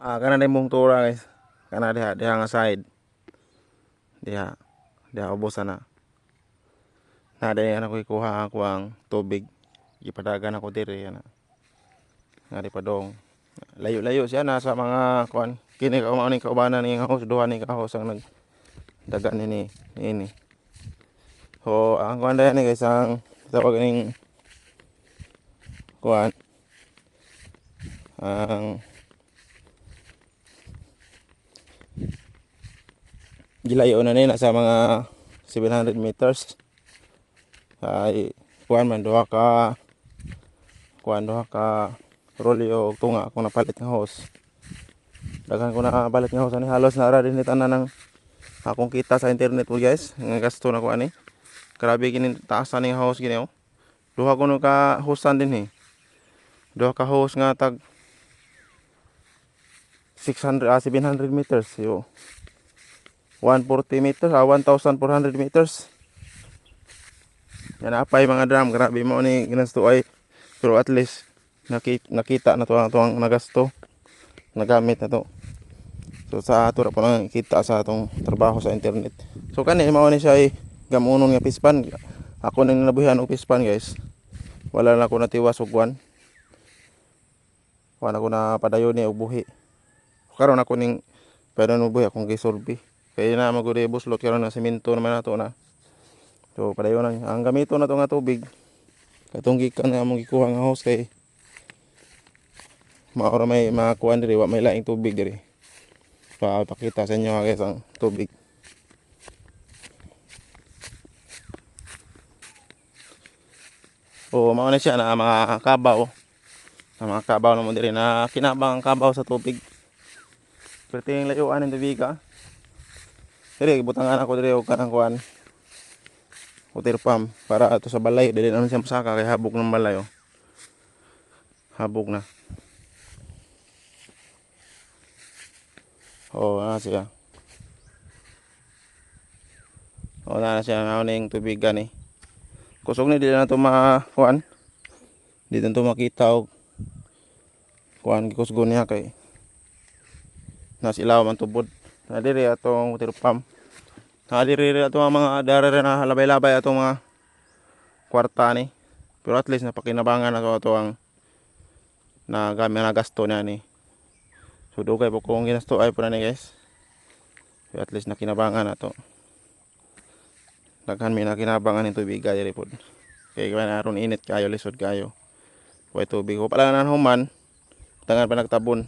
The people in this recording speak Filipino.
Kana na imong tura guys. Kana diha nga side. Diha. Diha ubusan na. Na diha na ko ikuha ako ang tubig. Ipadagan ako diri ana. Nga di padong. Layo-layo siya na sa mga kuan. Kini ka mao ni kaubanan ni house duha ni ka house ang nagdaga ini. So ang kuan diha ni guys ang tawag ning kuan ang gilayo na nila sa mga 700 meters ay kuan man duha ka rolyo tunga akong napalit nga hose. Daghan ko na palit nga hose ani halos na ra din ni tanan ng akong kita sa internet mo guys. Nga gasto na ko ani. Grabe gini taas ani hose gini oh. Duha ko no ka hosean din Duha ka hose nga tag 700 meters yo. 140 meters 1,400 meters. Yan apay mga drum, grabe mo ni ginasto ay pero at least nakita na to ang nagasto nagamit na to. So sa ato ra po nang kita sa atong trabaho sa internet. So kani mao ni siya ay gamunon nga pispan. Ako nang nabuhian og pispan guys. Wala na ako natiwas og kuan. Wala ako na padayon ni og buhi. Karon ako ning padayon og buhi akong gisolbi. Kaya na magudi buslot karon na semento naman nato na. So padayon lang ang gamito na to nga tubig. Katong gikan nga among gikuha nga hose kay maora may makuan diri wa may laing tubig diri. Pakita sa inyo guys ang tubig. O mao na siya na mga kabaw. Na mga kabaw na mo diri na kinabang ang kabaw sa tubig. Perting layuan ng tubig ka. Diri butangan ako diri og kanang kuan. Water pump para ato sa balay dili naman siya masaka kay habog ng balay oh. Habog na. Oh, siya. Oh, na siya mao ning tubig gani. Kusog ni dili na to makuan. Dili na to makita og kuan gikusgon niya kay nasilaw man tubod. Na diri atong water pump. Na diri atong mga darere na labay-labay atong mga kwarta ni. Pero at least napakinabangan ato ang nagasto na ni. So dugay po kung ginasto ay po na ni guys. So at least nakinabangan ato. Daghan may nakinabangan ng tubig diri pod. Kay aron init kayo lisod kayo. Way tubig ko pala nan human. Tangan pa nagtabon.